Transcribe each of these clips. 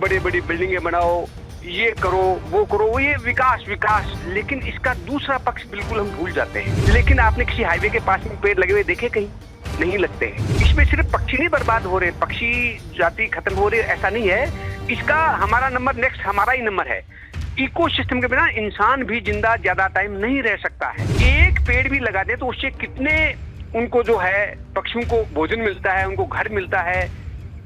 बड़ी बड़ी बिल्डिंगें बनाओ, ये करो, वो ये विकास विकास, लेकिन इसका दूसरा पक्ष बिल्कुल हम भूल जाते हैं। लेकिन आपने किसी हाईवे के पास में पेड़ लगे हुए देखे? कहीं नहीं लगते हैं। इसमें सिर्फ पक्षी नहीं बर्बाद हो रहे, पक्षी जाति खत्म हो रही, ऐसा नहीं है। इसका हमारा नंबर नेक्स्ट हमारा ही नंबर है। इकोसिस्टम के बिना इंसान भी जिंदा ज्यादा टाइम नहीं रह सकता है। एक पेड़ भी लगा दे तो उससे कितने उनको जो है पक्षियों को भोजन मिलता है, उनको घर मिलता है,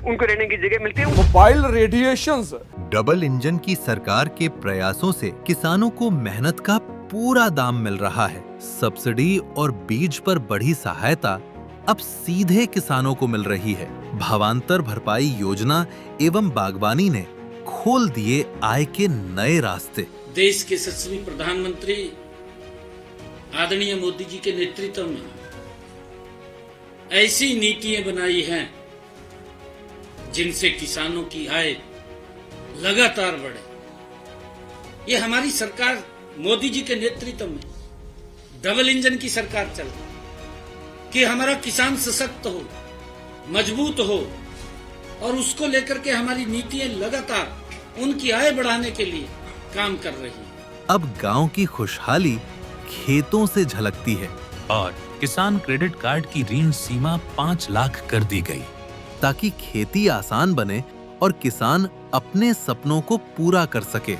उनको रहने की जगह मिलती है। Mobile radiations. डबल इंजन की सरकार के प्रयासों से किसानों को मेहनत का पूरा दाम मिल रहा है। सब्सिडी और बीज पर बढ़ी सहायता अब सीधे किसानों को मिल रही है। भावांतर भरपाई योजना एवं बागवानी ने खोल दिए आय के नए रास्ते। देश के यशस्वी प्रधानमंत्री आदरणीय मोदी जी के नेतृत्व में ऐसी नीतियां बनाई हैं जिनसे किसानों की आय लगातार बढ़े। ये हमारी सरकार मोदी जी के नेतृत्व में डबल इंजन की सरकार चल रही है कि हमारा किसान सशक्त हो, मजबूत हो, और उसको लेकर के हमारी नीतियां लगातार उनकी आय बढ़ाने के लिए काम कर रही है। अब गांव की खुशहाली खेतों से झलकती है और किसान क्रेडिट कार्ड की ऋण सीमा 5 लाख कर दी गई, ताकि खेती आसान बने और किसान अपने सपनों को पूरा कर सके।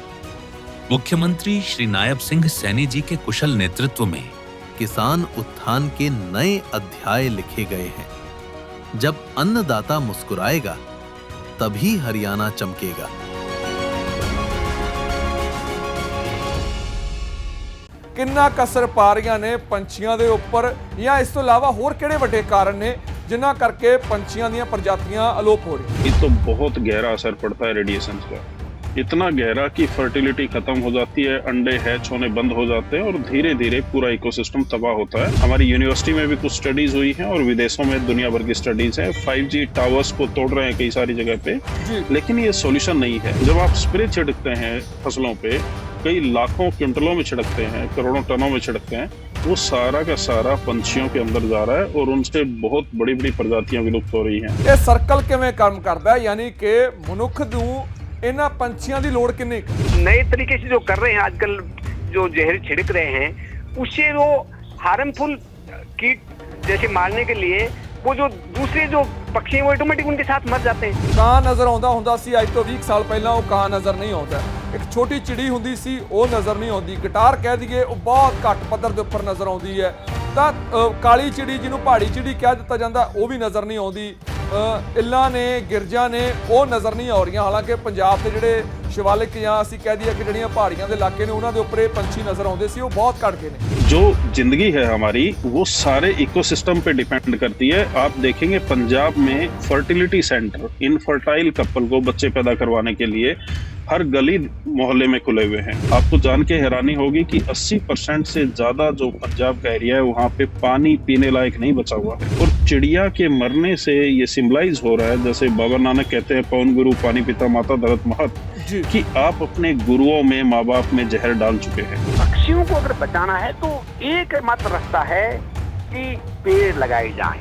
मुख्यमंत्री श्री नायब सिंह सैनी जी के कुशल नेतृत्व में किसान उत्थान के नए अध्याय लिखे गए हैं। जब अन्नदाता मुस्कुराएगा तभी हरियाणा चमकेगा। ਕਿੰਨਾ ਕਸਰ ਪਾ ਰਹੀਆਂ ਨੇ ਪੰਛੀਆਂ ਦੇ ਉੱਪਰ, ਜਾਂ ਇਸ ਤੋਂ ਇਲਾਵਾ ਹੋਰ ਕਿਹੜੇ ਵੱਡੇ ਕਾਰਨ ਨੇ ਜਿਨ੍ਹਾਂ ਕਰਕੇ ਪੰਛੀਆਂ ਦੀਆਂ ਪ੍ਰਜਾਤੀਆਂ ਅਲੋਪ ਹੋ ਰਹੀਆਂ? ये तो बहुत गहरा असर पड़ता है रेडिएशन का, इतना गहरा कि फर्टिलिटी खत्म हो जाती है, अंडे हैच होने बंद हो जाते हैं और धीरे धीरे पूरा इकोसिस्टम तबाह होता है। हमारी यूनिवर्सिटी में भी कुछ स्टडीज हुई हैं और विदेशों में दुनिया भर की स्टडीज हैं। 5G टावर्स को तोड़ रहे हैं कई सारी जगह पे, लेकिन ये सॉल्यूशन नहीं है। जब आप स्प्रे छिड़कते हैं फसलों पे, कई लाखों क्विंटलों में छिड़कते हैं, करोड़ों टनों में छिड़कते हैं, वो सारा का सारा पंछियों के अंदर जा रहा है और उनसे बहुत बड़ी बड़ी प्रजातियां विलुप्त हो रही हैं। ਇਹ ਸਰਕਲ ਕਿਵੇਂ ਕੰਮ ਕਰਦਾ ਹੈ, ਯਾਨੀ ਕਿ ਮਨੁੱਖ ਨੂੰ ਇਹਨਾਂ ਪੰਛੀਆਂ ਦੀ ਲੋੜ ਕਿੰਨੀ ਕੁ? नए तरीके से जो कर रहे हैं आजकल, जो जहर छिड़क रहे हैं, उससे वो हार्मफुल कीट जैसे मारने के लिए वो जो दूसरे जो पक्षी हैं वो ऑटोमेटिक उनके साथ मर जाते हैं। ਕਾਂ ਨਜ਼ਰ ਆਉਂਦਾ ਹੁੰਦਾ ਸੀ, ਅੱਜ ਤੋਂ 20 ਸਾਲ ਪਹਿਲਾਂ ਉਹ ਕਾਂ ਨਜ਼ਰ ਨਹੀਂ ਆਉਂਦਾ। ਇੱਕ ਛੋਟੀ ਚਿੜੀ ਹੁੰਦੀ ਸੀ, ਉਹ ਨਜ਼ਰ ਨਹੀਂ ਆਉਂਦੀ। ਗਿਟਾਰ ਕਹਿ ਦਈਏ, ਉਹ ਬਹੁਤ ਘੱਟ ਪੱਧਰ ਦੇ ਉੱਪਰ ਨਜ਼ਰ ਆਉਂਦੀ ਹੈ। ਤਾਂ ਕਾਲੀ ਚਿੜੀ ਜਿਹਨੂੰ ਪਹਾੜੀ ਚਿੜੀ ਕਹਿ ਦਿੱਤਾ ਜਾਂਦਾ, ਉਹ ਵੀ ਨਜ਼ਰ ਨਹੀਂ ਆਉਂਦੀ। ਇੱਲਾਂ ਨੇ, ਗਿਰਜਾਂ ਨੇ, ਉਹ ਨਜ਼ਰ ਨਹੀਂ ਆ ਰਹੀਆਂ। ਹਾਲਾਂਕਿ ਪੰਜਾਬ ਦੇ ਜਿਹੜੇ ਸ਼ਿਵਾਲਿਕ ਜਾਂ ਅਸੀਂ ਕਹਿ ਦਈਏ ਕਿ ਜਿਹੜੀਆਂ ਪਹਾੜੀਆਂ ਦੇ ਇਲਾਕੇ ਨੇ, ਉਹਨਾਂ ਦੇ ਉੱਪਰ ਇਹ ਪੰਛੀ ਨਜ਼ਰ ਆਉਂਦੇ ਸੀ, ਉਹ ਬਹੁਤ ਘੱਟ ਗਏ ਨੇ। जो जिंदगी है हमारी वो सारे इकोसिस्टम पे डिपेंड करती है। आप देखेंगे पंजाब में फर्टिलिटी सेंटर इनफर्टाइल कपल को बच्चे पैदा करवाने के लिए हर गली मोहल्ले में खुले हुए हैं। आपको जान के हैरानी होगी कि 80% से ज्यादा जो पंजाब का एरिया है वहाँ पे पानी पीने लायक नहीं बचा हुआ है। और चिड़िया के मरने से ये सिम्बलाइज हो रहा है, जैसे बाबा नानक कहते हैं पवन गुरु पानी पिता माता धरत महत, कि आप अपने गुरुओं में, माँ बाप में जहर डाल चुके हैं। पक्षियों को अगर बचाना है तो एक मात्र रास्ता है कि पेड़ लगाए जाएं,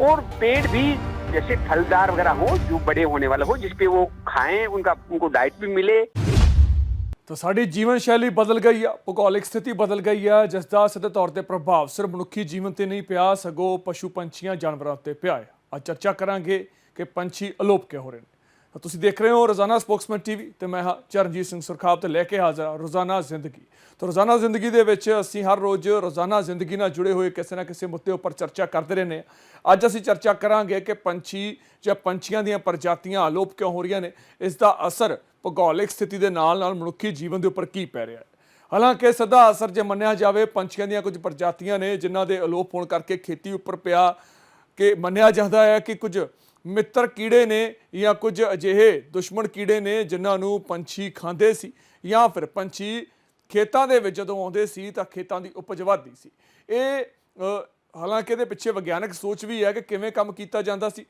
और पेड़ भी जैसे फलदार वगैरह हो, जो बड़े होने वाला हो, जिसपे वो खाएं, उनको डाइट भी मिले। ਤਾਂ ਸਾਡੀ ਜੀਵਨ ਸ਼ੈਲੀ ਬਦਲ ਗਈ ਆ, ਭੂਗੋਲਿਕ ਸਥਿਤੀ ਬਦਲ ਗਈ ਆ, ਜਿਸ ਦਾ ਸਿੱਧੇ ਤੌਰ ਤੇ ਪ੍ਰਭਾਵ ਸਿਰਫ ਮਨੁੱਖੀ ਜੀਵਨ ਤੇ ਨਹੀਂ ਪਿਆ, ਸਗੋਂ ਪਸ਼ੂ ਪੰਛੀਆਂ ਜਾਨਵਰਾਂ ਤੇ ਪਿਆ ਹੈ। ਅੱਜ ਚਰਚਾ ਕਰਾਂਗੇ ਕਿ ਪੰਛੀ ਅਲੋਪ ਕਿਉਂ ਹੋ ਰਹੇ ਨੇ। ਤਾਂ ਤੁਸੀਂ ਦੇਖ ਰਹੇ ਹੋ ਰੋਜ਼ਾਨਾ ਸਪੋਕਸਮੈਨ ਟੀਵੀ ਤੇ ਮੈਂ ਹਾਂ ਚਰਨਜੀਤ ਸਿੰਘ ਸੁਰਖਾਬ ਤੇ ਲੈ ਕੇ ਹਾਜ਼ਰ ਹਾਂ ਰੋਜ਼ਾਨਾ ਜ਼ਿੰਦਗੀ। ਤਾਂ ਰੋਜ਼ਾਨਾ ਜ਼ਿੰਦਗੀ ਦੇ ਵਿੱਚ ਅਸੀਂ ਹਰ ਰੋਜ਼ ਰੋਜ਼ਾਨਾ ਜ਼ਿੰਦਗੀ ਨਾਲ ਜੁੜੇ ਹੋਏ ਕਿਸੇ ਨਾ ਕਿਸੇ ਮੁੱਦੇ ਉੱਪਰ ਚਰਚਾ ਕਰਦੇ ਰਹਿੰਦੇ ਹਾਂ। ਅੱਜ ਅਸੀਂ ਚਰਚਾ ਕਰਾਂਗੇ ਕਿ ਪੰਛੀ ਜਾਂ ਪੰਛੀਆਂ ਦੀਆਂ ਪ੍ਰਜਾਤੀਆਂ ਅਲੋਪ ਕਿਉਂ ਹੋ ਰਹੀਆਂ ਨੇ, ਇਸ ਦਾ ਅਸਰ ਭੂਗੋਲਿਕ ਸਥਿਤੀ ਦੇ ਨਾਲ ਮਨੁੱਖੀ ਜੀਵਨ ਦੇ ਉੱਪਰ ਕੀ ਪੈ ਰਿਹਾ ਹੈ। ਹਾਲਾਂਕਿ ਸਿੱਧਾ ਅਸਰ ਜੇ ਮੰਨਿਆ ਜਾਵੇ, ਪੰਛੀਆਂ ਦੀਆਂ ਕੁਝ ਪ੍ਰਜਾਤੀਆਂ ਨੇ ਜਿਨ੍ਹਾਂ ਦੇ ਅਲੋਪ ਹੋਣ ਕਰਕੇ ਖੇਤੀ ਉੱਪਰ ਪਿਆ, ਕਿ ਮੰਨਿਆ ਜਾਂਦਾ ਹੈ ਕਿ ਕੁਝ ਮਿੱਤਰ ਕੀੜੇ ਨੇ ਜਾਂ ਕੁਝ ਅਜਿਹੇ ਦੁਸ਼ਮਣ ਕੀੜੇ ਨੇ ਜਿਨ੍ਹਾਂ ਨੂੰ ਪੰਛੀ ਖਾਂਦੇ ਸੀ, ਜਾਂ ਫਿਰ ਪੰਛੀ ਖੇਤਾਂ ਦੇ ਵਿੱਚ ਜਦੋਂ ਆਉਂਦੇ ਸੀ ਤਾਂ ਖੇਤਾਂ ਦੀ ਉਪਜ ਵੱਧਦੀ ਸੀ। ਇਹ ਹਾਲਾਂਕਿ ਇਹਦੇ ਪਿੱਛੇ ਵਿਗਿਆਨਕ ਸੋਚ ਵੀ ਹੈ ਕਿ ਕਿਵੇਂ ਕੰਮ ਕੀਤਾ ਜਾਂਦਾ ਸੀ।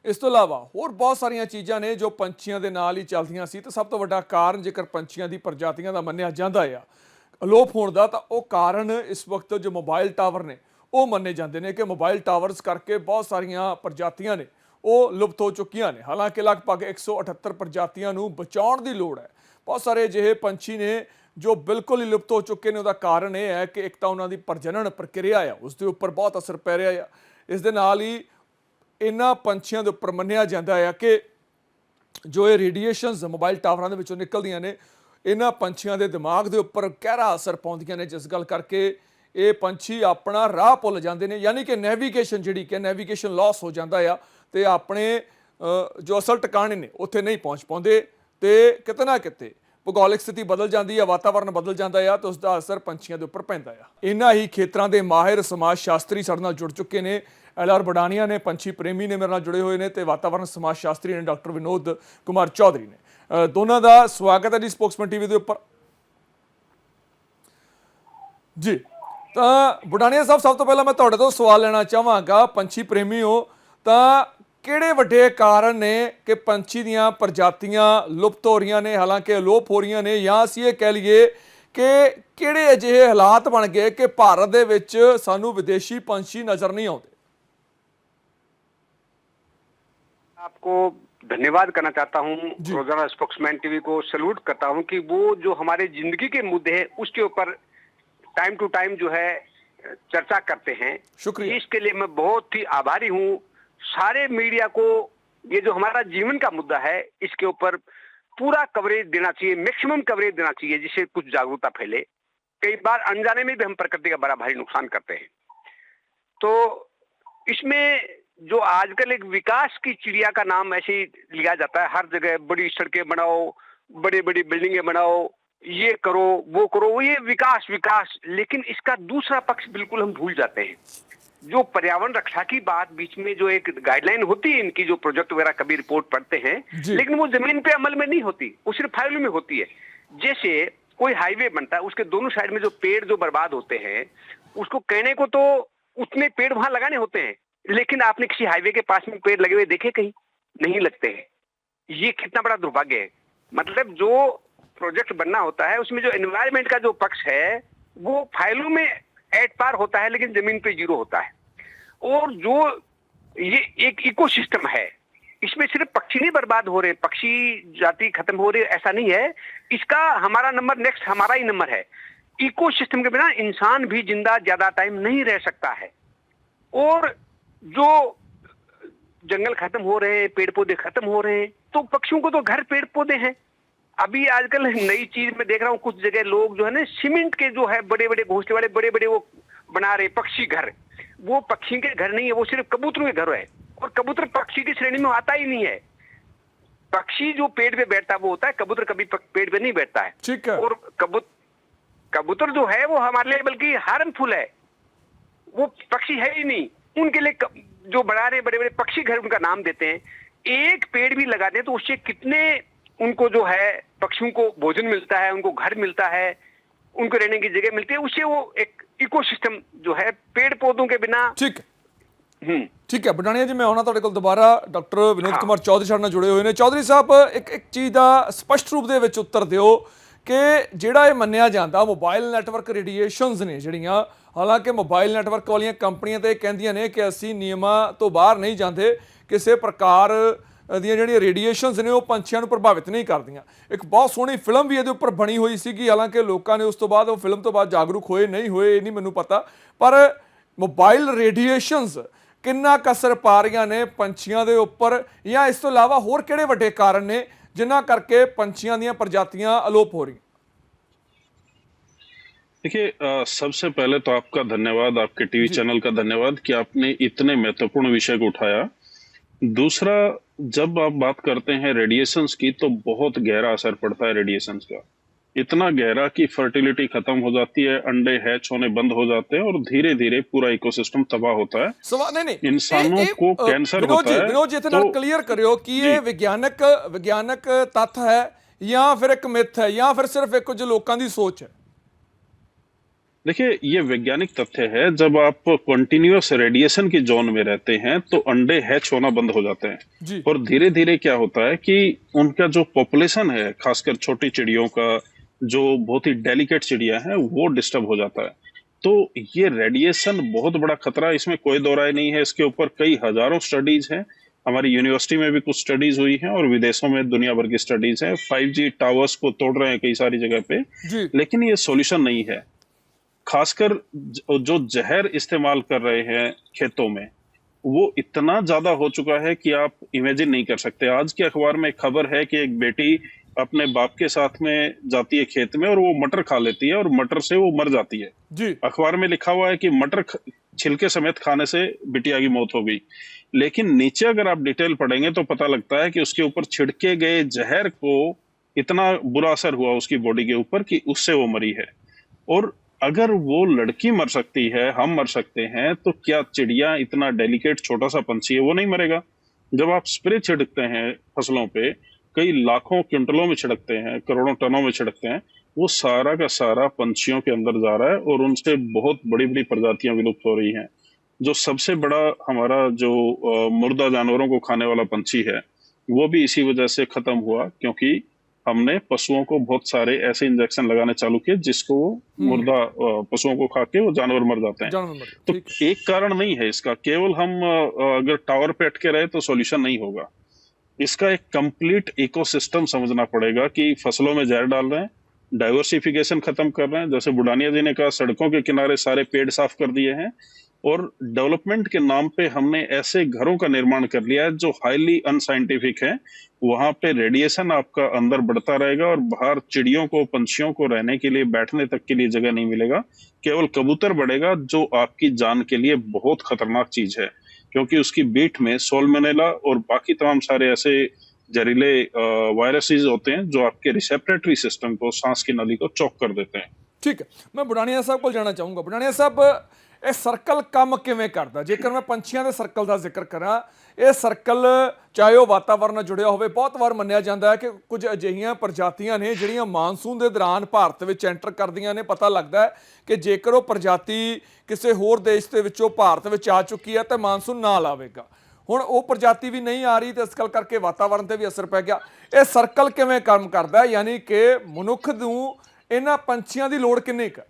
ਇਸ ਤੋਂ ਇਲਾਵਾ ਹੋਰ ਬਹੁਤ ਸਾਰੀਆਂ ਚੀਜ਼ਾਂ ਨੇ ਜੋ ਪੰਛੀਆਂ ਦੇ ਨਾਲ ਹੀ ਚੱਲਦੀਆਂ ਸੀ। ਤਾਂ ਸਭ ਤੋਂ ਵੱਡਾ ਕਾਰਨ ਜੇਕਰ ਪੰਛੀਆਂ ਦੀ ਪ੍ਰਜਾਤੀਆਂ ਦਾ ਮੰਨਿਆ ਜਾਂਦਾ ਆ ਅਲੋਪ ਹੋਣ ਦਾ, ਤਾਂ ਉਹ ਕਾਰਨ ਇਸ ਵਕਤ ਜੋ ਮੋਬਾਈਲ ਟਾਵਰ ਨੇ ਉਹ ਮੰਨੇ ਜਾਂਦੇ ਨੇ ਕਿ ਮੋਬਾਈਲ ਟਾਵਰਸ ਕਰਕੇ ਬਹੁਤ ਸਾਰੀਆਂ ਪ੍ਰਜਾਤੀਆਂ ਨੇ ਉਹ ਲੁਪਤ ਹੋ ਚੁੱਕੀਆਂ ਨੇ। ਹਾਲਾਂਕਿ ਲਗਭਗ 178 ਪ੍ਰਜਾਤੀਆਂ ਨੂੰ ਬਚਾਉਣ ਦੀ ਲੋੜ ਹੈ। ਬਹੁਤ ਸਾਰੇ ਅਜਿਹੇ ਪੰਛੀ ਨੇ ਜੋ ਬਿਲਕੁਲ ਹੀ ਲੁਪਤ ਹੋ ਚੁੱਕੇ ਨੇ। ਉਹਦਾ ਕਾਰਨ ਇਹ ਹੈ ਕਿ ਇੱਕ ਤਾਂ ਉਹਨਾਂ ਦੀ ਪ੍ਰਜਨਨ ਪ੍ਰਕਿਰਿਆ ਆ, ਉਸ ਦੇ ਉੱਪਰ ਬਹੁਤ ਅਸਰ ਪੈ ਰਿਹਾ ਆ। ਇਸ ਦੇ ਨਾਲ ਹੀ ਇਹਨਾਂ ਪੰਛੀਆਂ ਦੇ ਉੱਪਰ ਮੰਨਿਆ ਜਾਂਦਾ ਹੈ ਕਿ ਜੋ ਇਹ ਰੇਡੀਏਸ਼ਨਸ ਮੋਬਾਈਲ ਟਾਵਰਾਂ ਦੇ ਵਿੱਚੋਂ ਨਿਕਲਦੀਆਂ ਨੇ, ਇਹਨਾਂ ਪੰਛੀਆਂ ਦੇ ਦਿਮਾਗ ਦੇ ਉੱਪਰ ਗਹਿਰਾ ਅਸਰ ਪਾਉਂਦੀਆਂ ਨੇ, ਜਿਸ ਗੱਲ ਕਰਕੇ ਇਹ ਪੰਛੀ ਆਪਣਾ ਰਾਹ ਭੁੱਲ ਜਾਂਦੇ ਨੇ। ਯਾਨੀ ਕਿ ਨੈਵੀਗੇਸ਼ਨ ਜਿਹੜੀ ਕਿ ਨੈਵੀਗੇਸ਼ਨ ਲਾਸ ਹੋ ਜਾਂਦਾ ਆ ਤੇ ਆਪਣੇ ਜੋ ਅਸਲ ਟਿਕਾਣੇ ਨੇ ਉੱਥੇ ਨਹੀਂ ਪਹੁੰਚ ਪਾਉਂਦੇ ਤੇ ਕਿਤੇ ਨਾ ਕਿਤੇ ਭੂਗੋਲਿਕ ਸਥਿਤੀ ਬਦਲ ਜਾਂਦੀ ਹੈ, ਵਾਤਾਵਰਨ ਬਦਲ ਜਾਂਦਾ ਆ ਤੇ ਉਸ ਦਾ ਅਸਰ ਪੰਛੀਆਂ ਦੇ ਉੱਪਰ ਪੈਂਦਾ ਆ। ਇਹਨਾਂ ਹੀ ਖੇਤਰਾਂ ਦੇ ਮਾਹਿਰ ਸਮਾਜ ਸ਼ਾਸਤਰੀ ਸਾਡੇ ਨਾਲ ਜੁੜ ਚੁੱਕੇ ਨੇ। LR ਬਡਾਨੀਆ ਨੇ, ਪੰਛੀ ਪ੍ਰੇਮੀ ਨੇ, ਮੇਰੇ ਨਾਲ ਜੁੜੇ ਹੋਏ ਨੇ ਤੇ ਵਾਤਾਵਰਨ ਸਮਾਜ ਸ਼ਾਸਤਰੀ ਨੇ ਡਾਕਟਰ ਵਿਨੋਦ ਕੁਮਾਰ ਚੌਧਰੀ ਨੇ। ਦੋਨਾਂ ਦਾ ਸਵਾਗਤ ਹੈ ਜੀ ਸਪੋਕਸਮੈਨ ਟੀਵੀ ਦੇ ਉੱਪਰ ਜੀ। ਤਾਂ ਬਡਾਨੀਆ ਸਾਹਿਬ, ਸਭ ਤੋਂ ਪਹਿਲਾਂ ਮੈਂ ਤੁਹਾਡੇ ਤੋਂ ਸਵਾਲ ਲੈਣਾ ਚਾਹਾਂਗਾ, ਪੰਛੀ ਪ੍ਰੇਮੀ ਹੋ ਤਾਂ ਕਿਹੜੇ ਵੱਡੇ ਕਾਰਨ ਨੇ ਕਿ ਪੰਛੀ ਦੀਆਂ ਪ੍ਰਜਾਤੀਆਂ ਲੁਪਤ ਹੋ ਰਹੀਆਂ ਨੇ, ਹਾਲਾਂਕਿ ਅਲੋਪ ਹੋ ਰਹੀਆਂ ਨੇ, ਜਾਂ ਅਸੀਂ ਇਹ ਕਹਿ ਲਈਏ ਕਿ ਕਿਹੜੇ ਅਜਿਹੇ ਹਾਲਾਤ ਬਣ ਗਏ ਕਿ ਭਾਰਤ ਦੇ ਵਿੱਚ ਸਾਨੂੰ ਵਿਦੇਸ਼ੀ ਪੰਛੀ ਨਜ਼ਰ ਨਹੀਂ ਆਉਂਦੇ? आपको धन्यवाद करना चाहता हूं, रोजाना स्पोक्समैन टीवी को सैल्यूट करता हूं कि वो जो हमारे जिंदगी के मुद्दे हैं उसके ऊपर टाइम टू टाइम जो है चर्चा करते हैं। शुक्रिया, इसके लिए मैं बहुत ही आभारी हूं। सारे मीडिया को ये जो हमारा जीवन का मुद्दा है इसके ऊपर पूरा कवरेज देना चाहिए, मैक्सिमम कवरेज देना चाहिए, जिससे कुछ जागरूकता फैले। कई बार अनजाने में भी हम प्रकृति का बड़ा भारी नुकसान करते हैं। तो इसमें जो आजकल एक विकास की चिड़िया का नाम ऐसे ही लिया जाता है, हर जगह बड़ी सड़कें बनाओ, बड़ी बड़ी बिल्डिंगें बनाओ, ये करो वो करो, ये विकास विकास, लेकिन इसका दूसरा पक्ष बिल्कुल हम भूल जाते हैं। जो पर्यावरण रक्षा की बात बीच में जो एक गाइडलाइन होती है इनकी, जो प्रोजेक्ट वगैरह कभी रिपोर्ट पढ़ते हैं, लेकिन वो जमीन पे अमल में नहीं होती, वो सिर्फ फाइलों में होती है। जैसे कोई हाईवे बनता है, उसके दोनों साइड में जो पेड़ जो बर्बाद होते हैं, उसको कहने को तो उतने पेड़ वहां लगाने होते हैं, लेकिन आपने किसी हाईवे के पास में पेड़ लगे हुए देखे? कहीं नहीं लगते हैं। ये कितना बड़ा दुर्भाग्य है। मतलब जो प्रोजेक्ट बनना होता है उसमें जो एनवायरमेंट का जो पक्ष है वो फाइलों में एट पार होता है, लेकिन जमीन पे जीरो होता है। और जो ये एक इकोसिस्टम है, इसमें सिर्फ पक्षी नहीं बर्बाद हो रहे, पक्षी जाति खत्म हो रही, ऐसा नहीं है। इसका हमारा नंबर नेक्स्ट हमारा ही नंबर है। इकोसिस्टम के बिना इंसान भी जिंदा ज्यादा टाइम नहीं रह सकता है। और जो जंगल खत्म हो रहे हैं, पेड़ पौधे खत्म हो रहे हैं, तो पक्षियों को तो घर पेड़ पौधे हैं। अभी आजकल नई चीज में देख रहा हूँ, कुछ जगह लोग जो है ना सीमेंट के जो है बड़े बड़े घोंसले वाले बड़े बड़े वो बना रहे पक्षी घर। वो पक्षी के घर नहीं है, वो सिर्फ कबूतरों के घर है। और कबूतर पक्षी की श्रेणी में आता ही नहीं है। पक्षी जो पेड़ पे बैठता है वो होता है, कबूतर कभी पेड़ पे नहीं बैठता है। ठीक है। और कबूतर जो है वो हमारे लिए बल्कि हार्मफुल है, वो पक्षी है ही नहीं। उनके लिए जो बना रहे बड़े बड़े पक्षी घर उनका नाम देते हैं। एक पेड़ भी लगा दें तो उससे कितने उनको जो है पक्षियों को भोजन मिलता है, उनको घर मिलता है, उनको रहने की जगह मिलती है। उससे वो एक इकोसिस्टम जो है पेड़ पौधों के बिना। ठीक है, ठीक है बਡਾਣੀਆ ਜੀ, मैं आना ਤੁਹਾਡੇ ਕੋਲ ਦੁਬਾਰਾ। ਡਾਕਟਰ ਵਿਨੋਦ ਕੁਮਾਰ ਚੌਧਰੀ ਸਾਡੇ ਨਾਲ ਜੁੜੇ ਹੋਏ ਨੇ। ਚੌਧਰੀ ਸਾਹਿਬ, ਇੱਕ ਚੀਜ਼ ਦਾ ਸਪਸ਼ਟ ਰੂਪ ਦੇ ਵਿੱਚ ਉੱਤਰ ਦਿਓ ਕਿ ਜਿਹੜਾ ਇਹ ਮੰਨਿਆ ਜਾਂਦਾ ਮੋਬਾਈਲ ਨੈਟਵਰਕ ਰੇਡੀਏਸ਼ਨਸ ਨੇ ਜਿਹੜੀਆਂ, ਹਾਲਾਂਕਿ ਮੋਬਾਈਲ ਨੈਟਵਰਕ ਵਾਲੀਆਂ ਕੰਪਨੀਆਂ ਤੇ ਕਹਿੰਦੀਆਂ ਨੇ ਕਿ ਅਸੀਂ ਨਿਯਮਾਂ ਤੋਂ ਬਾਹਰ ਨਹੀਂ ਜਾਂਦੇ, ਕਿਸੇ ਪ੍ਰਕਾਰ ਦੀਆਂ ਜਿਹੜੀਆਂ ਰੇਡੀਏਸ਼ਨਸ ਨੇ ਉਹ ਪੰਛੀਆਂ ਨੂੰ ਪ੍ਰਭਾਵਿਤ ਨਹੀਂ ਕਰਦੀਆਂ। ਇੱਕ ਬਹੁਤ ਸੋਹਣੀ ਫਿਲਮ ਵੀ ਇਹਦੇ ਉੱਪਰ ਬਣੀ ਹੋਈ ਸੀਗੀ, ਹਾਲਾਂਕਿ ਲੋਕਾਂ ਨੇ ਉਸ ਤੋਂ ਬਾਅਦ ਉਹ ਫਿਲਮ ਤੋਂ ਬਾਅਦ ਜਾਗਰੂਕ ਹੋਏ ਨਹੀਂ ਹੋਏ ਇਹ ਨਹੀਂ ਮੈਨੂੰ ਪਤਾ, ਪਰ ਮੋਬਾਈਲ ਰੇਡੀਏਸ਼ਨਸ ਕਿੰਨਾ ਕੁ ਅਸਰ ਪਾ ਰਹੀਆਂ ਨੇ ਪੰਛੀਆਂ ਦੇ ਉੱਪਰ, ਜਾਂ ਇਸ ਤੋਂ ਇਲਾਵਾ ਹੋਰ ਕਿਹੜੇ ਵੱਡੇ ਕਾਰਨ ਨੇ ਜਿਨ੍ਹਾਂ ਕਰਕੇ ਪੰਛੀਆਂ ਦੀਆਂ ਪ੍ਰਜਾਤੀਆਂ ਅਲੋਪ ਹੋ ਰਹੀਆਂ? देखिए, सबसे पहले तो आपका धन्यवाद, आपके टीवी चैनल का धन्यवाद कि आपने इतने महत्वपूर्ण विषय को उठाया। दूसरा, जब आप बात करते हैं रेडिएशंस की तो बहुत गहरा असर पड़ता है रेडिएशंस का, इतना गहरा कि फर्टिलिटी खत्म हो जाती है, अंडे हैच होने बंद हो जाते हैं और धीरे धीरे पूरा इकोसिस्टम तबाह होता है। नहीं, इंसानों को कैंसर होता है। विनोद जी, इतना क्लियर करियो कि ये विज्ञानक तथ्य है या फिर एक मिथ है या फिर सिर्फ एक कुछ लोगों की सोच है? देखिए, ये वैज्ञानिक तथ्य है। जब आप कंटिन्यूअस रेडिएशन की जोन में रहते हैं तो अंडे हैच होना बंद हो जाते हैं और धीरे धीरे क्या होता है कि उनका जो पॉपुलेशन है, खासकर छोटी चिड़ियों का, जो बहुत ही डेलिकेट चिड़िया है, वो डिस्टर्ब हो जाता है। तो ये रेडिएशन बहुत बड़ा खतरा है, इसमें कोई दो राय नहीं है। इसके ऊपर कई हजारों स्टडीज हैं हमारी यूनिवर्सिटी में भी कुछ स्टडीज हुई हैं और विदेशों में दुनिया भर की स्टडीज हैं। 5G टावर्स को तोड़ रहे हैं कई सारी जगह पे, जी लेकिन ये सॉल्यूशन नहीं है। खासकर जो जहर इस्तेमाल कर रहे हैं खेतों में, वो इतना ज्यादा हो चुका है कि आप इमेजिन नहीं कर सकते। आज के अखबार में एक खबर है कि एक बेटी अपने बाप के साथ में जाती है खेत में और वो मटर खा लेती है और मटर से वो मर जाती है। जी अखबार में लिखा हुआ है कि मटर छिलके समेत खाने से बिटिया की मौत हो गई, लेकिन नीचे अगर आप डिटेल पढ़ेंगे तो पता लगता है कि उसके ऊपर छिड़के गए जहर को इतना बुरा असर हुआ उसकी बॉडी के ऊपर कि उससे वो मरी है। और अगर वो लड़की मर सकती है, हम मर सकते हैं, तो क्या चिड़िया, इतना डेलिकेट छोटा सा पंछी है, वो नहीं मरेगा? जब आप स्प्रे छिड़कते हैं फसलों पे, कई लाखों क्विंटलों में छिड़कते हैं, करोड़ों टनों में छिड़कते हैं, वो सारा का सारा पंछियों के अंदर जा रहा है और उनसे बहुत बड़ी बड़ी प्रजातियां विलुप्त हो रही हैं। जो सबसे बड़ा हमारा जो मुर्दा जानवरों को खाने वाला पंछी है, वो भी इसी वजह से खत्म हुआ, क्योंकि हमने पशुओं को बहुत सारे ऐसे इंजेक्शन लगाने चालू किए जिसको वो मुर्दा पशुओं को खा के वो जानवर मर जाते हैं। जानवर मर तो ठीक है। एक कारण नहीं है इसका, केवल हम अगर टावर पे अटके रहे तो सॉल्यूशन नहीं होगा। इसका एक कंप्लीट इकोसिस्टम समझना पड़ेगा कि फसलों में जहर डाल रहे हैं, डाइवर्सिफिकेशन खत्म कर रहे हैं, जैसे बुढ़ानिया जी ने कहा, सड़कों के किनारे सारे पेड़ साफ कर दिए हैं, और डेवलपमेंट के नाम पे हमने ऐसे घरों का निर्माण कर लिया है जो हाईली अनसाइंटिफिक है। वहां पे रेडिएशन आपका अंदर बढ़ता रहेगा और बाहर चिड़ियों को, पंछियों को रहने के लिए, बैठने तक के लिए जगह नहीं मिलेगा। केवल कबूतर बढ़ेगा, जो आपकी जान के लिए बहुत खतरनाक चीज है, क्योंकि उसकी बीट में सोलमोनेला और बाकी तमाम सारे ऐसे जहरीले वायरसेस होते हैं जो आपके रिसेप्टरी सिस्टम को, सांस की नली को चौक कर देते हैं। ठीक है, मैं बुढ़ानिया ਸਾਹਿਬ ਕੋਲ ਜਾਣਾ ਚਾਹੂੰਗਾ। बुढ़ानिया ਸਾਹਿਬ, ਇਹ ਸਰਕਲ ਕੰਮ ਕਿਵੇਂ ਕਰਦਾ? ਜੇਕਰ ਮੈਂ ਪੰਛੀਆਂ ਦੇ ਸਰਕਲ ਦਾ ਜ਼ਿਕਰ ਕਰਾਂ, ਇਹ ਸਰਕਲ ਚਾਹੇ ਉਹ ਵਾਤਾਵਰਣ ਨਾਲ ਜੁੜਿਆ ਹੋਵੇ, ਬਹੁਤ ਵਾਰ ਮੰਨਿਆ ਜਾਂਦਾ ਹੈ ਕਿ ਕੁਝ ਅਜਿਹੀਆਂ ਪ੍ਰਜਾਤੀਆਂ ਨੇ ਜਿਹੜੀਆਂ ਮਾਨਸੂਨ ਦੇ ਦੌਰਾਨ ਭਾਰਤ ਵਿੱਚ ਐਂਟਰ ਕਰਦੀਆਂ ਨੇ। ਪਤਾ ਲੱਗਦਾ ਹੈ ਕਿ ਜੇਕਰ ਉਹ ਪ੍ਰਜਾਤੀ ਕਿਸੇ ਹੋਰ ਦੇਸ਼ ਦੇ ਵਿੱਚੋਂ ਭਾਰਤ ਵਿੱਚ ਆ ਚੁੱਕੀ ਹੈ ਤਾਂ ਮਾਨਸੂਨ ਨਾਲ ਆਵੇਗਾ। ਹੁਣ ਉਹ ਪ੍ਰਜਾਤੀ ਵੀ ਨਹੀਂ ਆ ਰਹੀ ਤੇ ਇਸ ਕਰਕੇ ਵਾਤਾਵਰਣ ਤੇ ਵੀ ਅਸਰ ਪੈ ਗਿਆ। ਇਹ ਸਰਕਲ ਕਿਵੇਂ ਕੰਮ ਕਰਦਾ ਹੈ? ਯਾਨੀ ਕਿ ਮਨੁੱਖ ਨੂੰ ਇਹਨਾਂ ਪੰਛੀਆਂ ਦੀ ਲੋੜ ਕਿੰਨੀ ਕੁ?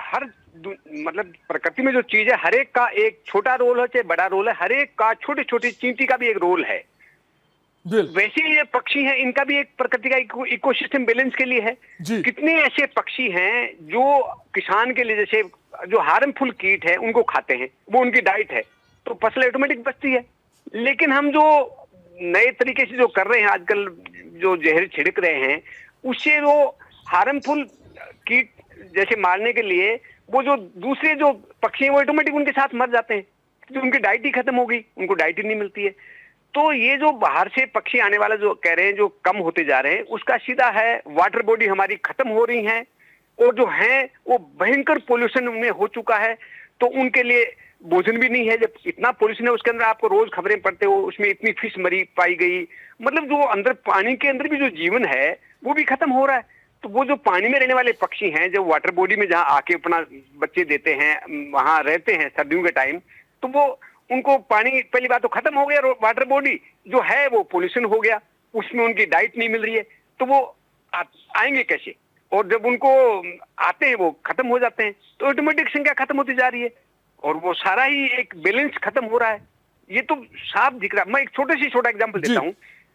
हर मतलब प्रकृति में जो चीज है, हर एक का एक छोटा रोल है चाहे बड़ा रोल है, हर एक का, छोटी छोटी चींटी का भी एक रोल है। वैसे ही ये पक्षी हैं, इनका भी एक प्रकृति का इकोसिस्टम बैलेंस के लिए है। कितने ऐसे पक्षी हैं जो किसान के लिए, जैसे जो हार्मफुल कीट है उनको खाते हैं, वो उनकी डाइट है, तो फसल ऑटोमेटिक बचती है। लेकिन हम जो नए तरीके से जो कर रहे हैं आजकल, जो जहर छिड़क रहे हैं, उससे वो हार्मफुल कीट जैसे मारने के लिए वो जो दूसरे जो पक्षी हैं वो ऑटोमेटिक उनके साथ मर जाते हैं, तो उनकी डाइट ही खत्म हो गई, उनको डाइट ही नहीं मिलती है। तो ये जो बाहर से पक्षी आने वाला जो कह रहे हैं जो कम होते जा रहे हैं, उसका सीधा है वाटर बॉडी हमारी खत्म हो रही है, और जो है वो भयंकर पोल्यूशन में हो चुका है, तो उनके लिए भोजन भी नहीं है। जब इतना पोल्यूशन है, उसके अंदर आपको रोज खबरें पढ़ते हो, उसमें इतनी फिश मरी पाई गई, मतलब जो अंदर पानी के अंदर भी जो जीवन है वो भी खत्म हो रहा है। तो वो जो पानी में रहने वाले पक्षी हैं, जो वाटर बॉडी में जहाँ आके अपना बच्चे देते हैं, वहां रहते हैं सर्दियों के टाइम, तो वो उनको पानी, पहली बात तो खत्म हो गया, वाटर बॉडी जो है वो पोल्यूशन हो गया, उसमें उनकी डाइट नहीं मिल रही है, तो वो आएंगे कैसे? और जब उनको आते हैं वो खत्म हो जाते हैं, तो ऑटोमेटिक संख्या खत्म होती जा रही है और वो सारा ही एक बैलेंस खत्म हो रहा है। ये तो साफ दिख रहा है। मैं एक छोटा एग्जांपल देता हूँ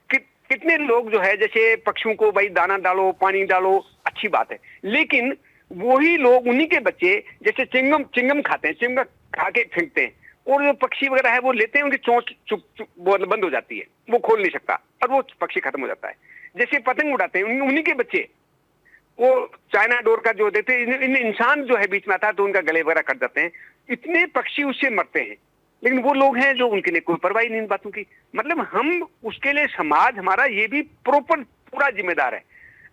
कि कितने लोग जो है, जैसे पक्षियों को भाई दाना डालो, पानी डालो, अच्छी बात है, लेकिन वही लोग, उन्हीं के बच्चे जैसे चिंगम खाते हैं, चिंगम खा के फेंकते हैं, और जो पक्षी वगैरह है वो लेते हैं, उनकी चोंच बंद हो जाती है, वो खोल नहीं सकता और वो पक्षी खत्म हो जाता है। जैसे पतंग उड़ाते हैं, उन्हीं के बच्चे वो चाइना डोर का जो देते हैं, इंसान जो है बीच में आता है तो उनका गले वगैरह कट जाते हैं, इतने पक्षी उससे मरते हैं, लेकिन वो लोग हैं जो उनके लिए कोई परवाह नहीं इन बातों की। मतलब हम उसके लिए, समाज हमारा ये भी पूरा जिम्मेदार है।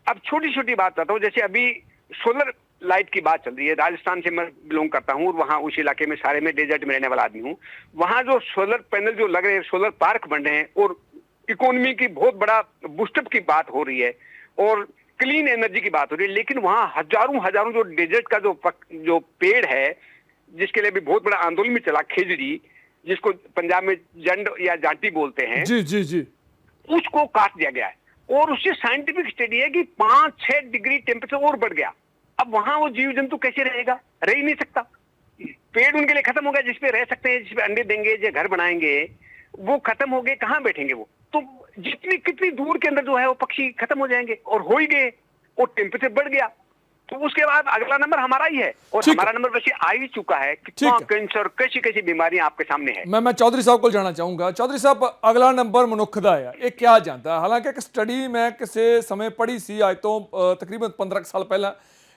अब छोटी छोटी बात बताता हूँ, जैसे अभी सोलर लाइट की बात चल रही है, राजस्थान से मैं बिलोंग करता हूँ और वहाँ उस इलाके में सारे में डेजर्ट में रहने वाला आदमी हूँ। वहाँ जो सोलर पैनल जो लग रहे हैं, सोलर पार्क बन रहे हैं, और इकोनॉमी की बहुत बड़ा बूस्टअप की बात हो रही है और क्लीन एनर्जी की बात हो रही है, लेकिन वहाँ हजारों जो डेजर्ट का जो पेड़ है, जिसके लिए भी बहुत बड़ा आंदोलन भी चला, खेजड़ी, जिसको पंजाब में जंड या जाटी बोलते हैं, जी, उसको काट दिया गया है, और उससे साइंटिफिक स्टडी है कि 5-6 डिग्री टेम्परेचर और बढ़ गया। अब वहां वो जीव जंतु कैसे रहेगा? रह ही नहीं सकता। पेड़ उनके लिए खत्म हो गया जिसपे रह सकते हैं, जिसपे अंडे देंगे, जो घर बनाएंगे, वो खत्म हो गए, कहाँ बैठेंगे वो? तो जितनी कितनी दूर के अंदर जो है वो पक्षी खत्म हो जाएंगे, और हो ही गए, और टेम्परेचर बढ़ गया, तो उसके बाद अगला नंबर हमारा ही है, और हमारा नंबर वैसे आ ही चुका है। कितना कैंसर, कैसी कैसी बीमारियां आपके सामने है। मैं चौधरी साहब को जाना चाहूंगा। चौधरी साहब, अगला नंबर मनुख ਦਾ ਹੈ, ਇਹ ਕਿਹਾ ਜਾਂਦਾ? ਹਾਲਾਂਕਿ ਇੱਕ ਸਟੱਡੀ ਮੈਂ ਕਿਸੇ ਸਮੇਂ ਪੜ੍ਹੀ ਸੀ, ਅੱਜ ਤੋਂ ਤਕਰੀਬਨ 15 ਸਾਲ ਪਹਿਲਾਂ,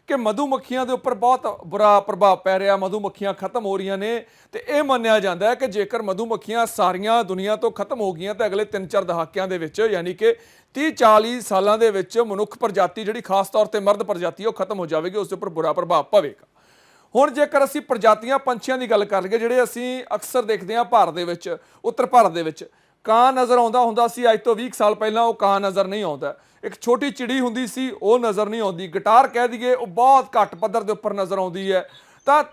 ਕਿ ਮਧੂਮੱਖੀਆਂ ਦੇ ਉੱਪਰ ਬਹੁਤ ਬੁਰਾ ਪ੍ਰਭਾਵ ਪੈ ਰਿਹਾ, ਮਧੂਮੱਖੀਆਂ ਖਤਮ ਹੋ ਰਹੀਆਂ ਨੇ, ਤੇ ਇਹ ਮੰਨਿਆ ਜਾਂਦਾ ਹੈ ਕਿ ਜੇਕਰ ਮਧੂਮੱਖੀਆਂ ਸਾਰੀਆਂ ਦੁਨੀਆ ਤੋਂ ਖਤਮ ਹੋ ਗਈਆਂ ਤਾਂ ਅਗਲੇ 3-4 ਦਹਾਕਿਆਂ ਦੇ ਵਿੱਚ, ਯਾਨੀ ਕਿ 30-40 ਸਾਲਾਂ ਦੇ ਵਿੱਚ ਮਨੁੱਖ ਪ੍ਰਜਾਤੀ ਜਿਹੜੀ ਖਾਸ ਤੌਰ ਤੇ ਮਰਦ ਪ੍ਰਜਾਤੀ ਉਹ ਖਤਮ ਹੋ ਜਾਵੇਗੀ, ਉਸ ਦੇ ਉੱਪਰ ਬੁਰਾ ਪ੍ਰਭਾਵ ਪਵੇਗਾ। ਹੁਣ ਜੇਕਰ ਅਸੀਂ ਪ੍ਰਜਾਤੀਆਂ ਪੰਛੀਆਂ ਦੀ ਗੱਲ ਕਰ ਲਈਏ, ਜਿਹੜੇ ਅਸੀਂ ਅਕਸਰ ਦੇਖਦੇ ਹਾਂ ਭਾਰਤ ਦੇ ਵਿੱਚ, ਉੱਤਰ ਭਾਰਤ ਦੇ ਵਿੱਚ ਕਾਂ ਨਜ਼ਰ ਆਉਂਦਾ ਹੁੰਦਾ ਸੀ, ਅੱਜ ਤੋਂ 20 ਸਾਲ ਪਹਿਲਾਂ ਉਹ ਕਾਂ ਨਜ਼ਰ ਨਹੀਂ ਆਉਂਦਾ। ਇੱਕ ਛੋਟੀ ਚਿੜੀ ਹੁੰਦੀ ਸੀ, ਉਹ ਨਜ਼ਰ ਨਹੀਂ ਆਉਂਦੀ। ਗਿਟਾਰ ਕਹਿ ਦਈਏ, ਉਹ ਬਹੁਤ ਘੱਟ ਪੱਧਰ ਦੇ ਉੱਪਰ ਨਜ਼ਰ ਆਉਂਦੀ ਹੈ। ਤਾਂ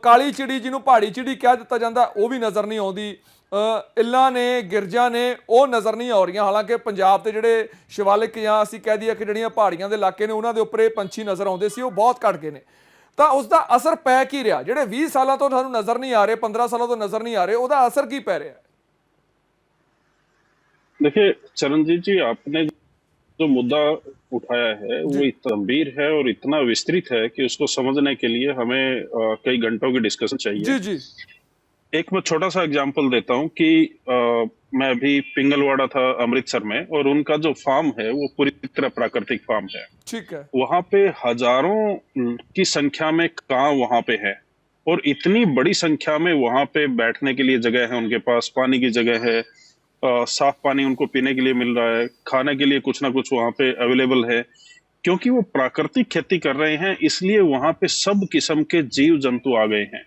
ਕਾਲੀ ਚਿੜੀ, ਜਿਹਨੂੰ ਪਹਾੜੀ ਚਿੜੀ ਕਹਿ ਦਿੱਤਾ ਜਾਂਦਾ, ਉਹ ਵੀ ਨਜ਼ਰ ਨਹੀਂ ਆਉਂਦੀ। ਇੱਲਾਂ ਨੇ, ਗਿਰਜਾਂ ਨੇ, ਉਹ ਨਜ਼ਰ ਨਹੀਂ ਆ ਰਹੀਆਂ। ਹਾਲਾਂਕਿ ਪੰਜਾਬ ਦੇ ਜਿਹੜੇ ਸ਼ਿਵਾਲਿਕ ਜਾਂ ਅਸੀਂ ਕਹਿ ਦਈਏ ਕਿ ਜਿਹੜੀਆਂ ਪਹਾੜੀਆਂ ਦੇ ਇਲਾਕੇ ਨੇ, ਉਹਨਾਂ ਦੇ ਉੱਪਰ ਇਹ ਪੰਛੀ ਨਜ਼ਰ ਆਉਂਦੇ ਸੀ, ਉਹ ਬਹੁਤ ਘੱਟ ਗਏ ਨੇ। ਤਾਂ ਉਸ ਦਾ ਅਸਰ ਪੈ ਕੀ ਰਿਹਾ? ਜਿਹੜੇ 20 ਸਾਲਾਂ ਤੋਂ ਸਾਨੂੰ ਨਜ਼ਰ ਨਹੀਂ ਆ ਰਹੇ, 15 ਸਾਲਾਂ ਤੋਂ ਨਜ਼ਰ ਨਹੀਂ ਆ ਰਹੇ, ਉਹਦਾ ਅਸਰ ਕੀ ਪੈ ਰਿਹਾ? देखिए चरणजीत जी, आपने जो मुद्दा उठाया है वो इतना गंभीर है और इतना विस्तृत है कि उसको समझने के लिए हमें कई घंटों की डिस्कशन चाहिए। जी जी। एक मैं छोटा सा एग्जांपल देता हूं कि मैं अभी पिंगलवाड़ा था अमृतसर में, और उनका जो फार्म है वो पूरी तरह प्राकृतिक फार्म है। ठीक है। वहां पे हजारों की संख्या में कां वहां पे है, और इतनी बड़ी संख्या में वहां पे बैठने के लिए जगह है, उनके पास पानी की जगह है, साफ पानी उनको पीने के लिए मिल रहा है, खाने के लिए कुछ ना कुछ वहां पे अवेलेबल है। क्योंकि वो प्राकृतिक खेती कर रहे हैं, इसलिए वहां पे सब किस्म के जीव जंतु आ गए हैं।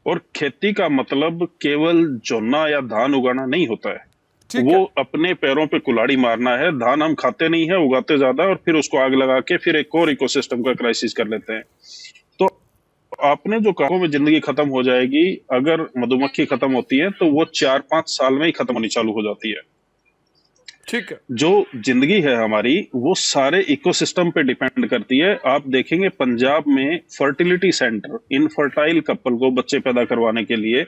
और खेती का मतलब केवल जोना या धान उगाना नहीं होता है, वो अपने पैरों पे कुल्हाड़ी मारना है। धान हम खाते नहीं है, उगाते ज्यादा, और फिर उसको आग लगा के फिर एक और इकोसिस्टम का क्राइसिस कर लेते हैं। तो आपने जो कहा में जिंदगी खत्म हो जाएगी, अगर मधुमक्खी खत्म होती है तो वो 4-5 साल में ही खत्म होनी चालू हो जाती है। ठीक है। जो जिंदगी है हमारी, वो सारे इकोसिस्टम पे डिपेंड करती है। आप देखेंगे पंजाब में फर्टिलिटी सेंटर इनफर्टाइल कपल को बच्चे पैदा करवाने के लिए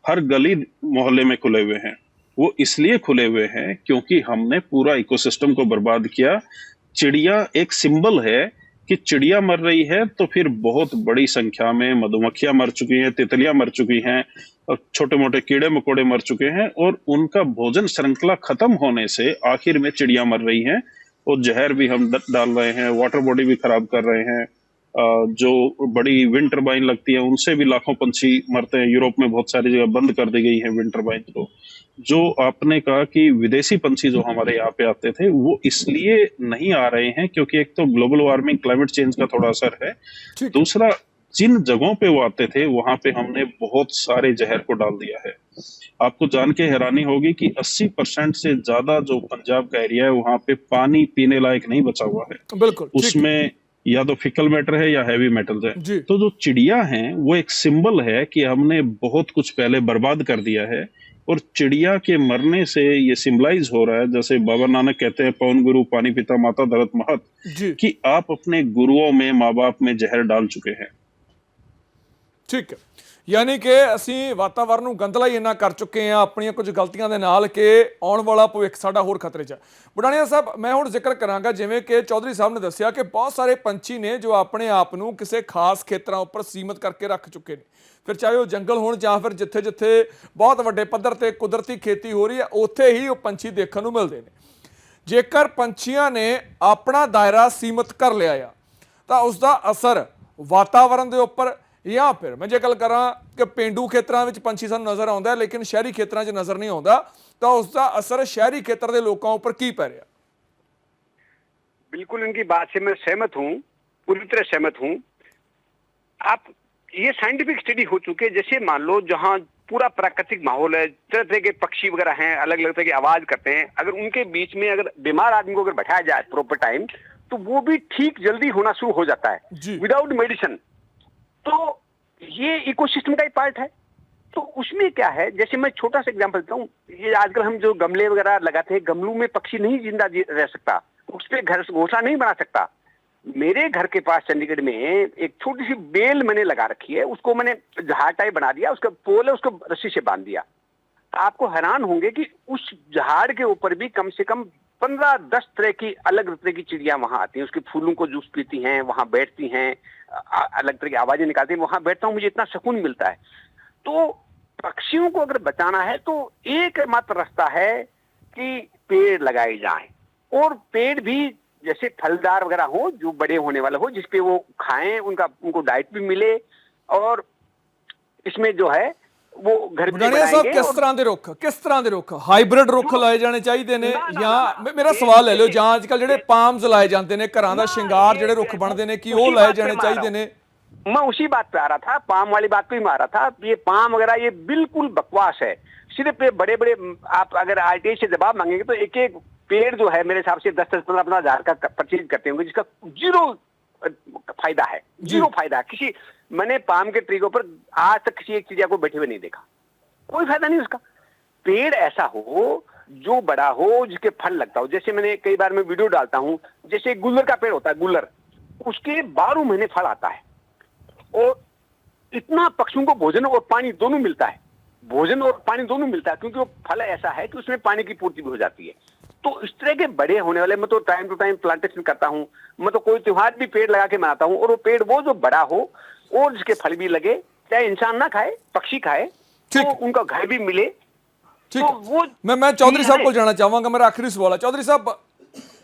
हर गली मोहल्ले में खुले हुए हैं। वो इसलिए खुले हुए हैं क्योंकि हमने पूरा इकोसिस्टम को बर्बाद किया। चिड़िया एक सिंबल है कि चिड़िया मर रही है, तो फिर बहुत बड़ी संख्या में मधुमक्खियां मर चुकी हैं, तितलियां मर चुकी हैं, और छोटे मोटे कीड़े मकोड़े मर चुके हैं, और उनका भोजन श्रृंखला खत्म होने से आखिर में चिड़िया मर रही हैं, और जहर भी हम डाल रहे हैं, वाटर बॉडी भी खराब कर रहे हैं। जो बड़ी विंड टर्बाइन लगती है उनसे भी लाखों पंछी मरते हैं। यूरोप में बहुत सारी जगह बंद कर दी गई है विंड टर्बाइन को। जो आपने कहा कि विदेशी पंछी जो हमारे यहाँ पे आते थे, वो इसलिए नहीं आ रहे हैं क्योंकि एक तो ग्लोबल वार्मिंग, क्लाइमेट चेंज का थोड़ा असर है, दूसरा जिन जगहों पे वो आते थे वहां पे हमने बहुत सारे जहर को डाल दिया है। आपको जान के हैरानी होगी कि 80% से ज्यादा जो पंजाब का एरिया है वहां पे पानी पीने लायक नहीं बचा हुआ है। बिल्कुल। उसमें या तो फिकल मैटर है या हैवी मेटल्स है। तो जो चिड़िया हैं वो एक सिंबल है कि हमने बहुत कुछ पहले बर्बाद कर दिया है, और चिड़िया के मरने से ये सिंबलाइज हो रहा है, जैसे बाबा नानक कहते हैं, पवन गुरु पानी पिता माता धरत महत, कि आप अपने गुरुओं में, माँ बाप में जहर डाल चुके हैं। ठीक है। यानी कि ਅਸੀਂ ਵਾਤਾਵਰਨ ਨੂੰ ਗੰਦਲਾ ਹੀ ਇੰਨਾ ਕਰ ਚੁੱਕੇ ਹਾਂ ਆਪਣੀਆਂ ਕੁਝ ਗਲਤੀਆਂ ਦੇ ਨਾਲ ਕਿ ਆਉਣ ਵਾਲਾ ਭਵਿੱਖ ਸਾਡਾ ਹੋਰ ਖਤਰੇ 'ਚ ਹੈ। ਬੁਢਾਣੀਆ ਸਾਹਿਬ, ਮੈਂ ਹੁਣ ਜ਼ਿਕਰ ਕਰਾਂਗਾ, ਜਿਵੇਂ ਕਿ ਚੌਧਰੀ ਸਾਹਿਬ ਨੇ ਦੱਸਿਆ ਕਿ ਬਹੁਤ ਸਾਰੇ ਪੰਛੀ ਨੇ ਜੋ ਆਪਣੇ ਆਪ ਨੂੰ ਕਿਸੇ ਖਾਸ ਖੇਤਰਾਂ ਉੱਪਰ ਸੀਮਤ ਕਰਕੇ ਰੱਖ ਚੁੱਕੇ ਨੇ। ਫਿਰ ਚਾਹੇ ਉਹ ਜੰਗਲ ਹੋਣ ਜਾਂ ਫਿਰ ਜਿੱਥੇ ਜਿੱਥੇ ਬਹੁਤ ਵੱਡੇ ਪੱਧਰ ਤੇ ਕੁਦਰਤੀ ਖੇਤੀ ਹੋ ਰਹੀ ਹੈ, ਉੱਥੇ ਹੀ ਉਹ ਪੰਛੀ ਦੇਖਣ ਨੂੰ ਮਿਲਦੇ ਨੇ। ਜੇਕਰ ਪੰਛੀਆਂ ਨੇ ਆਪਣਾ ਦਾਇਰਾ ਸੀਮਤ ਕਰ ਲਿਆ ਆ ਤਾਂ ਉਸ ਦਾ ਅਸਰ ਵਾਤਾਵਰਨ ਦੇ ਉੱਪਰ, ਜਾਂ ਫਿਰ ਮੈਂ ਜੇ ਗੱਲ ਕਰਾਂ ਕਿ ਪੇਂਡੂ ਖੇਤਰਾਂ ਵਿੱਚ ਪੰਛੀ ਸਾਨੂੰ ਨਜ਼ਰ ਆਉਂਦਾ ਲੇਕਿਨ ਸ਼ਹਿਰੀ ਖੇਤਰਾਂ 'ਚ ਨਜ਼ਰ ਨਹੀਂ ਆਉਂਦਾ, ਤਾਂ ਉਸ ਦਾ ਅਸਰ ਸ਼ਹਿਰੀ ਖੇਤਰ ਦੇ ਲੋਕਾਂ ਉੱਪਰ ਕੀ ਪੈ ਰਿਹਾ? बिल्कुल इनकी बात से मैं सहमत हूँ, पूरी तरह सहमत हूँ। आप ये साइंटिफिक स्टडी हो चुके हैं। जैसे मान लो जहाँ पूरा प्राकृतिक माहौल है, तरह तरह के पक्षी वगैरह हैं, अलग अलग तरह की आवाज करते हैं, अगर उनके बीच में अगर बीमार आदमी को अगर बैठाया जाए प्रॉपर टाइम, तो वो भी ठीक जल्दी होना शुरू हो जाता है विदाउट मेडिसिन। तो ये इकोसिस्टम का ही पार्ट है। तो उसमें क्या है, जैसे मैं छोटा सा एग्जांपल देता हूँ, ये आजकल हम जो गमले वगैरह लगाते हैं, गमलों में पक्षी नहीं जिंदा रह सकता, उस पर घर घोंसला नहीं बना सकता। मेरे घर के पास चंडीगढ़ में एक छोटी सी बेल मैंने लगा रखी है, उसको मैंने जहाज टाइप बना दिया, उसका पोल है, उसको रस्सी से बांध दिया। आपको हैरान होंगे कि उस जहाज के ऊपर भी कम से कम 15-10 तरह की अलग तरह की चिड़िया वहां आती हैं, उसके फूलों को जूस पीती हैं, वहां बैठती हैं, अलग तरह की आवाजें निकालती हैं। वहां बैठता हूं, मुझे इतना सुकून मिलता है। तो पक्षियों को अगर बचाना है तो एकमात्र रास्ता है कि पेड़ लगाए जाएं, और पेड़ भी जैसे फलदार वगैरह हो, जो बड़े होने वाला हो, जिसपे वो खाएं, उनको डाइट भी मिले, और इसमें जो है वो घर भी ਬਡਾਣੀਆ ਸਾਹਿਬ बनाएंगे। ਕਿਸ ਤਰ੍ਹਾਂ ਦੇ ਰੁੱਖ ਹਾਈਬ੍ਰਿਡ ਰੁੱਖ ਲਾਏ ਜਾਣੇ ਚਾਹੀਦੇ ਨੇ ਜਾਂ ਮੇਰਾ ਸਵਾਲ ਲੈ ਲਿਓ, ਜਾਂ ਅੱਜ ਕੱਲ ਜਿਹੜੇ ਪਾਮਸ ਲਾਏ ਜਾਂਦੇ ਨੇ ਘਰਾਂ ਦਾ ਸ਼ਿੰਗਾਰ ਜਿਹੜੇ ਰੁੱਖ ਬਣਦੇ ਨੇ ਕੀ ਉਹ ਲਾਏ ਜਾਣੇ ਚਾਹੀਦੇ ਨੇ? मैं उसी बात पे आ रहा था, पाम वाली बात पे ही मैं आ रहा था। ये पाम वगैरह ये बिल्कुल बकवास है। सिर्फ ये बड़े बड़े, आप अगर आरटीआई से जवाब मांगेंगे तो एक एक पेड़ जो है मेरे हिसाब से 10-15 हजार का परचेज करते होंगे, जिसका जीरो फायदा है, जीरो फायदा। किसी मैंने पाम के ट्री के ऊपर आज तक किसी एक चिड़िया को बैठे हुए नहीं देखा, कोई फायदा नहीं उसका। पेड़ ऐसा हो जो बड़ा हो, जिसके फल लगता हो। जैसे मैंने कई बार मैं वीडियो डालता हूं, जैसे गुल्लर का पेड़ होता है, गुल्लर, उसके 12 महीने फल आता है, और इतना पक्षियों को भोजन और पानी दोनों मिलता है, भोजन और पानी दोनों मिलता है, क्योंकि वो फल ऐसा है कि उसमें पानी की पूर्ति भी हो जाती है। तो इस तरह के बड़े होने वाले, मैं तो टाइम टू टाइम प्लांटेशन करता हूं, मैं तो कोई त्योहार भी पेड़ लगा के मनाता हूं, और वो पेड़ वो जो बड़ा हो और जिसके फल भी लगे, चाहे इंसान ना खाए, पक्षी खाए, तो उनका घर भी मिले। ठीक तो वो मैं चौधरी साहब को जाना चाहूँगा। मेरा आखिरी सवाल है चौधरी ਸਾਹਿਬ,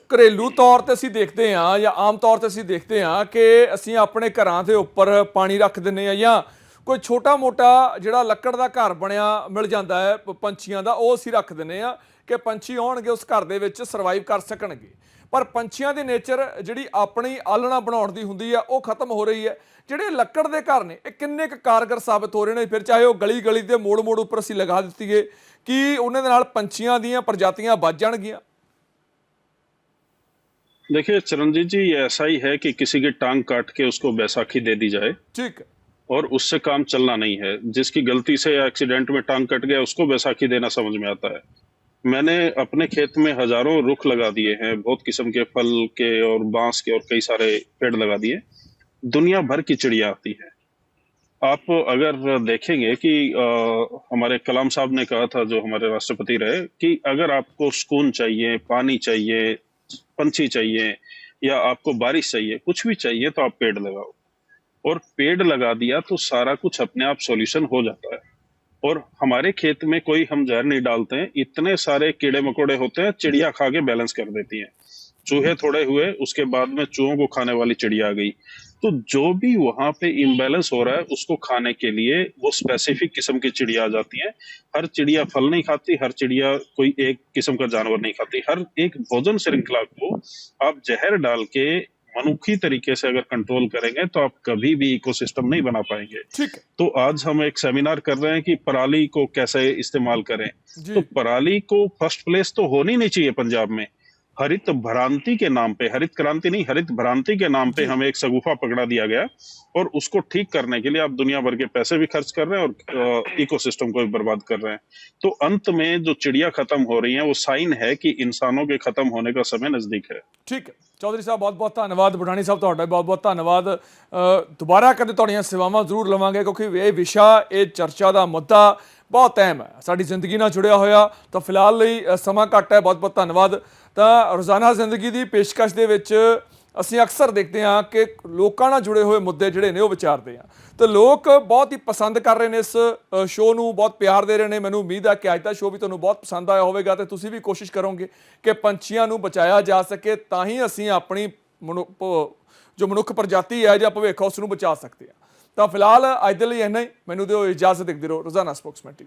ਘਰੇਲੂ ਤੌਰ ਤੇ ਅਸੀਂ ਦੇਖਦੇ ਹਾਂ ਜਾਂ ਆਮ ਤੌਰ ਤੇ ਅਸੀਂ ਦੇਖਦੇ ਹਾਂ ਕਿ ਅਸੀਂ ਆਪਣੇ ਘਰਾਂ ਦੇ ਉੱਪਰ ਪਾਣੀ ਰੱਖ ਦਿੰਦੇ ਹਾਂ, ਜਾਂ ਕੋਈ ਛੋਟਾ ਮੋਟਾ ਜਿਹੜਾ ਲੱਕੜ ਦਾ ਘਰ ਬਣਿਆ ਮਿਲ ਜਾਂਦਾ ਹੈ ਪੰਛੀਆਂ ਦਾ, ਉਹ ਅਸੀਂ ਰੱਖ ਦਿੰਦੇ ਹਾਂ ਕਿ ਪੰਛੀ ਆਉਣਗੇ ਉਸ ਘਰ ਦੇ ਵਿੱਚ ਸਰਵਾਈਵ ਕਰ ਸਕਣਗੇ। ਪਰ ਪੰਛੀਆਂ ਦੀ ਨੇਚਰ ਜਿਹੜੀ ਆਪਣੀ ਆਲਣਾ ਬਣਾਉਣ ਦੀ ਹੁੰਦੀ ਆ ਉਹ ਖਤਮ ਹੋ ਰਹੀ ਹੈ। ਜਿਹੜੇ ਲੱਕੜ ਦੇ ਘਰ ਨੇ ਇਹ ਕਿੰਨੇ ਕੁ ਕਾਰਗਰ ਸਾਬਤ ਹੋ ਰਹੇ ਨੇ? ਫਿਰ ਚਾਹੇ ਉਹ ਗਲੀ ਗਲੀ ਦੇ ਮੋੜ ਮੋੜ ਉੱਪਰ ਅਸੀਂ ਲਗਾ ਦਿੱਤੀਏ, ਕਿ ਉਹਨਾਂ ਦੇ ਨਾਲ ਪੰਛੀਆਂ ਦੀਆਂ ਪ੍ਰਜਾਤੀਆਂ ਬਚ ਜਾਣਗੀਆਂ? देखिए चरणजीत जी, ये ऐसा ही है कि किसी की टांग काट के उसको बैसाखी दे दी जाए, ठीक है, और उससे काम चलना नहीं है। जिसकी गलती से या एक्सीडेंट में टांग कट गया उसको बैसाखी देना समझ में आता है। मैंने अपने खेत में हजारों रुख लगा दिए हैं, बहुत किस्म के फल के और बांस के और कई सारे पेड़ लगा दिए। दुनिया भर की चिड़िया आती है। आप अगर देखेंगे कि हमारे कलाम साहब ने कहा था, जो हमारे राष्ट्रपति रहे, कि अगर आपको सुकून चाहिए, पानी चाहिए, पंछी चाहिए, या आपको बारिश चाहिए, कुछ भी चाहिए, तो आप पेड़ लगाओ। और पेड़ लगा दिया तो सारा कुछ अपने आप सॉल्यूशन हो जाता है। और हमारे खेत में कोई हम जहर नहीं डालते हैं, इतने सारे कीड़े मकोड़े होते हैं, चिड़िया खा के बैलेंस कर देती हैं। चूहे थोड़े हुए, उसके बाद में चूहों को खाने वाली चिड़िया आ गई। तो जो भी वहां पे इम्बैलेंस हो रहा है उसको खाने के लिए वो स्पेसिफिक किस्म की चिड़िया आ जाती है। हर चिड़िया फल नहीं खाती, हर चिड़िया कोई एक किस्म का जानवर नहीं खाती। हर एक भोजन श्रृंखला को आप जहर डाल के मनुखी तरीके से अगर कंट्रोल करेंगे तो आप कभी भी इकोसिस्टम नहीं बना पाएंगे। ठीक है। तो आज हम एक सेमिनार कर रहे हैं कि पराली को कैसे इस्तेमाल करें। तो पराली को फर्स्ट प्लेस तो होनी नहीं चाहिए पंजाब में। हरित भ्रांति के नाम पे, हरित क्रांति नहीं, हरित भ्रांति के नाम पे हमें एक सगुफा पकड़ा दिया गया, और उसको ठीक करने के लिए आप दुनिया भर के पैसे भी खर्च कर रहे हैं और इकोसिस्टम को भी बर्बाद कर रहे हैं। तो अंत में जो चिड़िया खत्म हो रही हैं वो साइन है कि इंसानों के खत्म होने का समय नजदीक है। ठीक है चौधरी साहब, बहुत बहुत धन्यवाद। बडाणी साहब ਤੁਹਾਡਾ बहुत बहुत धन्यवाद। ਦੁਬਾਰਾ ਕਦੇ ਤੁਹਾਡੀਆਂ ਸੇਵਾਵਾਂ ਜ਼ਰੂਰ ਲਵਾਂਗੇ, ਕਿਉਂਕਿ ਇਹ ਵਿਸ਼ਾ, ਇਹ ਚਰਚਾ ਦਾ ਮੁੱਦਾ ਬਹੁਤ ਅਹਿਮ ਹੈ, ਸਾਡੀ ਜ਼ਿੰਦਗੀ ਨਾਲ ਜੁੜਿਆ ਹੋਇਆ। ਤਾਂ ਫਿਲਹਾਲ ਲਈ ਸਮਾਂ ਘੱਟ ਹੈ, ਬਹੁਤ ਬਹੁਤ ਧੰਨਵਾਦ। ਤਾਂ ਰੋਜ਼ਾਨਾ ਜ਼ਿੰਦਗੀ ਦੀ ਪੇਸ਼ਕਸ਼ ਦੇ ਵਿੱਚ ਅਸੀਂ ਅਕਸਰ ਦੇਖਦੇ ਹਾਂ ਕਿ ਲੋਕਾਂ ਨਾਲ ਜੁੜੇ ਹੋਏ ਮੁੱਦੇ ਜਿਹੜੇ ਨੇ ਉਹ ਵਿਚਾਰਦੇ ਹਾਂ, ਤੇ ਲੋਕ ਬਹੁਤ ਹੀ ਪਸੰਦ ਕਰ ਰਹੇ ਨੇ ਇਸ ਸ਼ੋਅ ਨੂੰ, ਬਹੁਤ ਪਿਆਰ ਦੇ ਰਹੇ ਨੇ। ਮੈਨੂੰ ਉਮੀਦ ਹੈ ਕਿ ਅੱਜ ਦਾ ਸ਼ੋਅ ਵੀ ਤੁਹਾਨੂੰ ਬਹੁਤ ਪਸੰਦ ਆਇਆ ਹੋਵੇਗਾ, ਤੇ ਤੁਸੀਂ ਵੀ ਕੋਸ਼ਿਸ਼ ਕਰੋਗੇ ਕਿ ਪੰਛੀਆਂ ਨੂੰ ਬਚਾਇਆ ਜਾ ਸਕੇ, ਤਾਂ ਹੀ ਅਸੀਂ ਆਪਣੀ ਜੋ ਮਨੁੱਖ ਪ੍ਰਜਾਤੀ ਹੈ ਜਾਂ ਭਵਿੱਖ ਉਸ ਨੂੰ ਬਚਾ ਸਕਦੇ ਹਾਂ। ਤਾਂ ਫਿਲਹਾਲ ਅੱਜ ਦੇ ਲਈ ਇੰਨਾ ਹੀ। ਮੈਨੂੰ ਦਿਓ ਇਜਾਜ਼ਤ। ਦੇਖਦੇ ਰਹੋ ਰੋਜ਼ਾਨਾ ਸਪੋਕਸਮੈਨ TV।